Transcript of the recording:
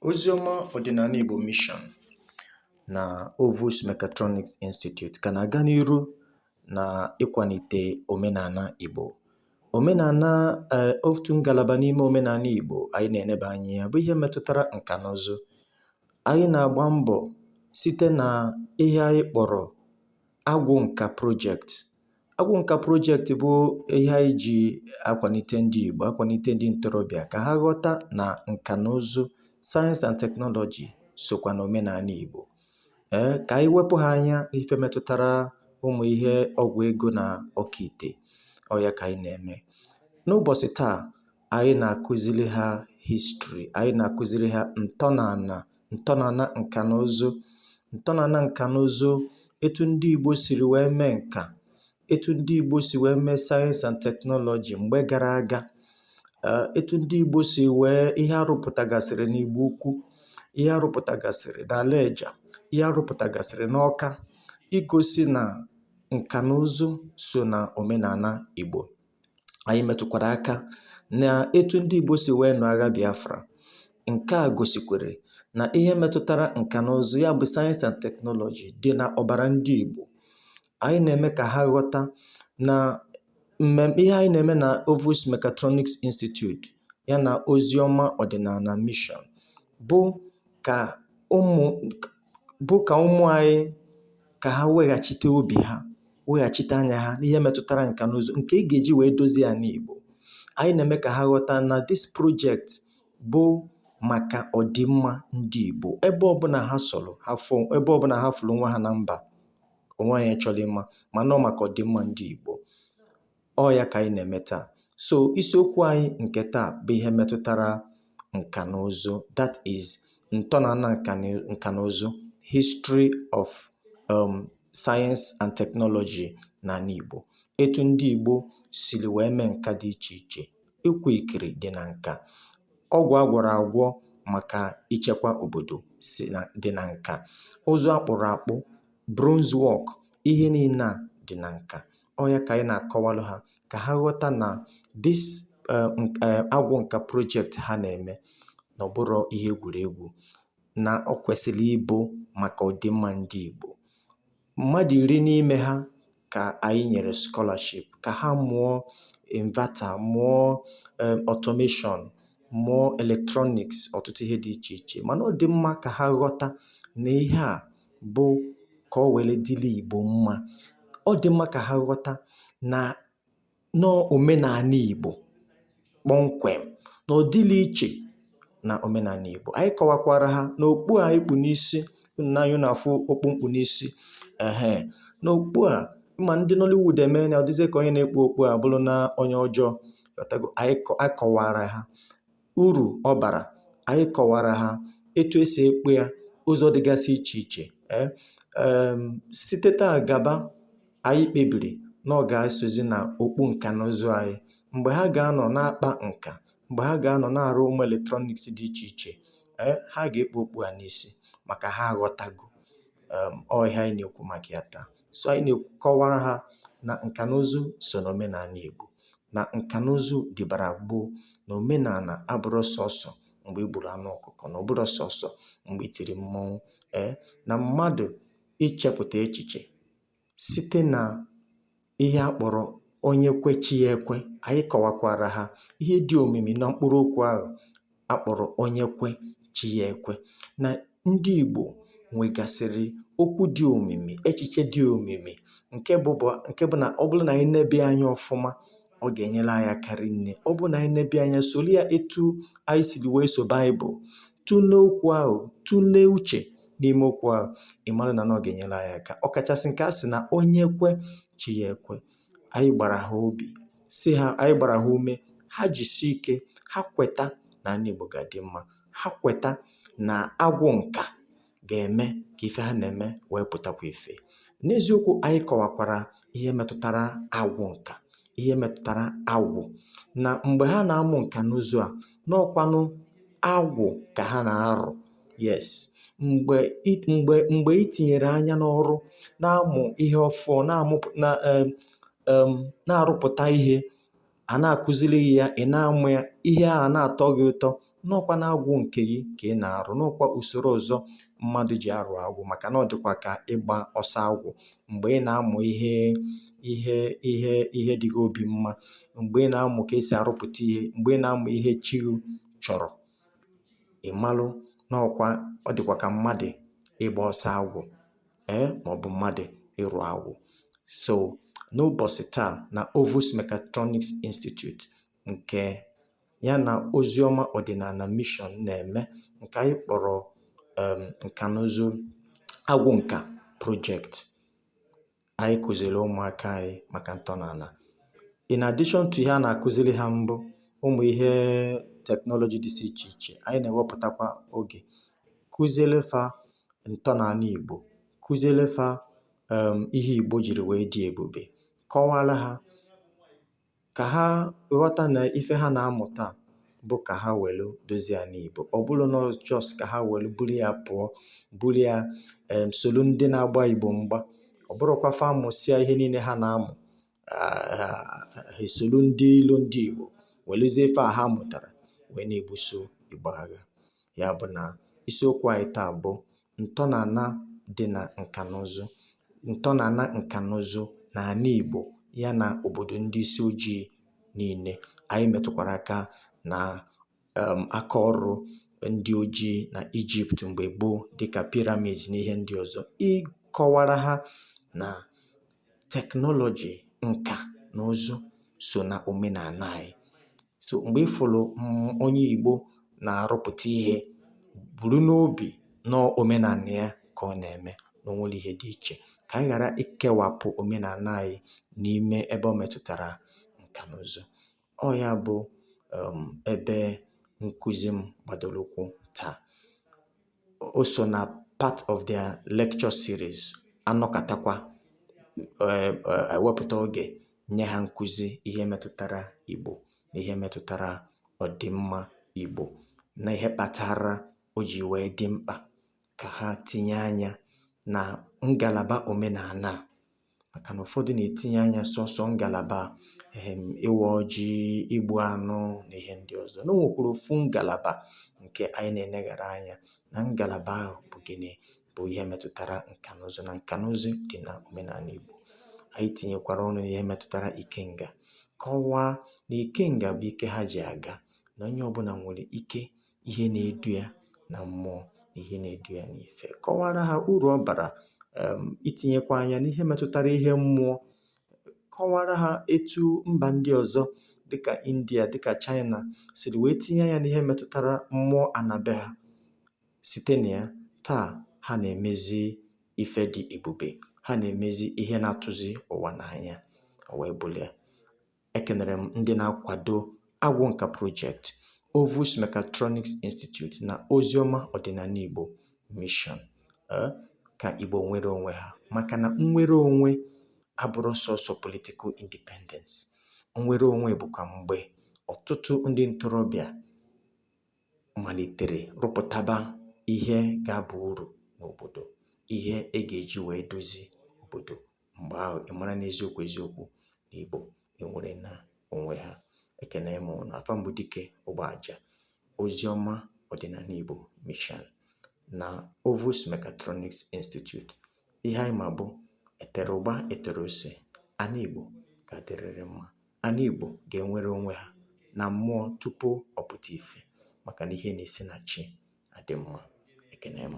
Oziọma ọdịnala Igbo Mission na Ovus Mechatronics Institute ka na-aga n'ihu na ịkwalite omenala Igbo. Omenala otu ngalaba n'ime omenala Igbo anyị na-eneba anya ya bụ ihe metụtara nka na ụzụ. Anyị na-agba mbọ site na ihe anyị kpọrọ agwụ nka project. Agwụ nka project bụ ihe anyị ji akwalite ndị Igbo, akwalite ndị ntorobịa ka ha ghọta na nka na ụzụ, sayensị and teknọlọji sokwa na omenala Igbo. Ka anyị wepụ ha anya n'ife metụtara ụmụ ihe ọgwụ ego na ọkaite. Ọ ya ka anyị na-eme. N'ụbọchị taa, anyị na-akụziri ha history, anyị na-akụziri ha ntọnala nka na ụzụ, ntọnala nka na ụzụ, etu ndị Igbo siri wee mee nka, etu ndị Igbo si wee mee sayensị and teknọlọji mgbe gara aga, etu ndị Igbo si wee ihe arụpụtagasịrị n'Igbo Ukwu, ihe arụpụtagasịrị n'ala Eja, ihe arụpụtagasịrị n'Ọka, igosi na nka na ụzụ so na omenala Igbo. Anyị metụkwara aka na etu ndị Igbo si wee nọ agha Biafra. Nke a gosikwere na ihe metụtara nka na ụzụ, ya bụ sayensị and teknọlọji, dị na ọbara ndị Igbo. Anyị na-eme ka ha ghọta na mmemme ihe anyị na-eme na Ovus Mechatronics Institute ya na Oziọma Ọdịnala Mission bụ ka ụmụ anyị ka ha weghachite obi ha, weghachite anya ha n'ihe metụtara nka na ụzụ nke ị ga-eji wee dozie ya n'Igbo. Anyị na-eme ka ha ghọta na this project bụ maka ọdịmma ndị Igbo. Ebe ọbụla ha sọrọ ebe ọbụla ha fụrụ nwa ha na mba, onwe anyị chọrọ ịma, mana ọ maka ọdịmma ndị Igbo. Ọ ya ka anyị na-eme taa. So isiokwu anyị nke taa bụ ihe metụtara nka na ụzụ, that is ntọala nka na ụzụ, history of science and technology n'ala Igbo. Etu ndị Igbo siri wee mee nka dị iche iche. Ịkwa ikiri dị na nka, ọgwụ agwọrọ agwọ maka ichekwa obodo dị na nka, ụzụ akpụrụ akpụ, bronze work, ihe niile a dị na nka. Ọ ya ka anyị na-akọwalụ ha ka ha ghọta na this agwụ nka project ha na-eme na ọ bụrụ ihe egwuregwu, na ọ kwesịrị ịbụ maka ọdịmma ndị Igbo. Mmadụ 10 n'ime ha ka anyị nyere scholarship ka ha mụọ inverter, mụọ automation, mụọ electronics, ọtụtụ ihe dị iche iche. Mana ọ dị mma ka ha ghọta na ihe a bụ ka ọ were dịrị Igbo mma. Ọ dị mma ka ha ghọta na omenala Igbo kpọmkwem, na ọ dịrị iche na omenala Igbo. Anyị kọwakwara ha na okpu a ikpu n'isi, na anyị na-afụ okpu mkpu n'isi, na okpu a ma ndị Nollywood eme na ọ dịzie ka onye na-ekpu okpu a bụrụ na onye ọjọọ. Anyị kọwara ha uru ọ bara, anyị kọwara ha etu esi ekpu ya, ụzọ dịgasị iche iche. Site taa gaba, anyị kpebiri na ọ ga-esozi na okpu nka na ụzụ anyị. Mgbe ha ga-anọ na-akpa nka, mgbe ha ga-anọ na-arụ ụmụ eletrọniks dị iche iche, ha ga-ekpu okpu a n'isi maka ha aghọtago ihe anyị na-ekwu maka ya taa. So anyị na-ekọwara ha na nka na ụzụ so na omenala Igbo, na nka na ụzụ dịbara gboo, na omenala abụrụ sọsọ mgbe e gburu anụ ọkụkọ, na ọ bụrụ sọsọ mgbe itiri mmọnwụ. Na mmadụ ichepụta echiche site na ihe akpọrọ onye kwe chi ya ekwe. Anyị kọwakwara ha ihe dị omimi na mkpụrụ okwu ahụ akpọrọ onye kwe chi ya ekwe, na ndị Igbo nwegasịrị okwu dị omimi, echiche dị omimi, nke bụ na ọ bụrụ na anyị nebe anya ọfụma, ọ ga-enyere anyị akarị nne. Ọ bụrụ na anyị nebe anya soro ya etu anyị siri wee so Baịbụl, tụlee okwu ahụ, tụlee uche n'ime okwu ahụ, ị mara na ọ ga-enyere anyị aka. Ọkachasị nke a sị na onye kwe chi ya ekwe. Anyị gbara ha obi, anyị gbara ha ume, ha jisie ike, ha kweta na ndị Igbo ga-adị mma, ha kweta na agwụ nka ga-eme ka ife ha na-eme wee pụtakwa ife. N'eziokwu, anyị kọwakwara ihe metụtara agwụ nka, ihe metụtara agwụ, na mgbe ha na-amụ nka n'ụzụ a, n'ọkwanụ agwụ ka ha na-arụ. Yes, mgbe itinyere anya n'ọrụ, na-amụ ihe ọfọ, na-arụpụta ihe, a na-akụziri ya, ị na-amụ ya, ihe a na-atọ gị ụtọ, n'ọkwa na-agwụ nke gị ka ị na-arụ, n'ọkwa usoro ọzọ mmadụ ji arụ agwụ, maka na ọ dịkwa ka ịgba ọsọ agwụ. Mgbe ị na-amụ ihe dị gị obi mma, mgbe ị na-amụ ka esi arụpụta ihe, mgbe ị na-amụ ihe chi chọrọ, ịmalụ n'ọkwa ọ dịkwa ka mmadụ ịgba ọsọ agwụ maọbụ mmadụ ịrụ agwụ. So n'ụbọchị taa na Ovus Mechatronics Institute nke ya na Oziọma Ọdịnala Mission na-eme, nke anyị kpọrọ nka na ụzụ agwụ nka project, anyị kụziri ụmụaka anyị maka ntọala. In addition to ihe a na-akụziri ha mbụ, ụmụ ihe teknọlọji dị iche iche, anyị na-ewepụtakwa oge kụziere fa ntọala Igbo, kụziere fa ihe Igbo jiri wee dị ebube, kọwara ha ka ha ghọta na ife ha na-amụta bụ ka ha welu dozie ala Igbo. Ọ bụrụ na just ka ha welu buru ya pụọ, buru ya solu ndị na-agba Igbo mgba. Ọ bụrụkwa fa amụsịa ihe niile ha na-amụ, ha esolu ndị ilo ndị Igbo weluzie ife a ha mụtara wee na-ebuso Igbo agha. Ya bụ na isiokwu anyị taa bụ ntọala dị na nka na ụzụ, ntọala nka na ụzụ na ala Igbo ya na obodo ndị isi ojii niile. Anyị metụkwara aka na aka ọrụ ndị ojii na Ijipt mgbe gboo dịka pyramids na ihe ndị ọzọ, ịkọwara ha na teknọlọji nka na ụzụ so na omenala anyị. So mgbe ịfụrụ onye Igbo na-arụpụta ihe, buru n'obi na omenala ya ka ọ na-eme, na onwere ihe dị iche, ka anyị ghara ikewapụ omenala anyị n'ime ebe ọ metụtara nka na ụzụ. Ọ ya bụ ebe nkụzi m gbadoro ụkwụ taa. O so na part of their lecture series. Anọkatakwa ewepụta oge nye ha nkụzi ihe metụtara Igbo na ihe metụtara ọdịmma Igbo, na ihe kpatara o ji wee dị mkpa ka ha tinye anya na ngalaba omenala, maka na ụfọdụ na-etinye anya sọsọ ngalaba ịwa ọjị, igbu anụ na ihe ndị ọzọ. Na o nwekwara ofu ngalaba nke anyị na-eneghara anya, na ngalaba ahụ bụ gịnị? Bụ ihe metụtara nka na ụzụ, na nka na ụzụ dị na omenala Igbo. Anyị tinyekwara ọnụ n'ihe metụtara ikenga, kọwaa na ikenga bụ ike ha ji aga, na onye ọbụla nwere ike, ihe na-edu ya na mmụọ na ihe na-edu ya n'ife. Kọwara ha uru ọ bara itinyekwa anya n'ihe metụtara ihe mmụọ. Kọwara ha etu mba ndị ọzọ dịka India, dịka China siri wee tinye anya n'ihe metụtara mmụọ anabe ha. Site na ya, taa ha na-emezi ife dị ebube, ha na-emezi ihe na-atụzi ụwa n'anya. O wee bụrụ ya, ekenere m ndị na-akwado agwụ nka project, Ovus Mechatronics Institute na Oziọma Ọdịnala Igbo Mission, ka Igbo nwere onwe ha. Maka na nnwere onwe abụrụ sọsọ political independence. Nnwere onwe bụkwa mgbe ọtụtụ ndị ntorobịa malitere rụpụtaba ihe ga-aba uru n'obodo, ihe ga-eji wee dozie obodo. Mgbe ahụ ị mara n'eziokwu eziokwu na Igbo enwere na onwe ha. Ekene m na afa mbụ dike Ụgbọaja, Oziọma Ọdịnala Igbo Mission na Ovus Mechatronics Institute. Ihe anyị ma bụ etere ụgba etere ose, ana Igbo ga-adịrịrị mma. Ana Igbo ga-enwere onwe ha na mmụọ tupu ọ pụta ife, maka na ihe na-esi na chi adị mma. Ekene m.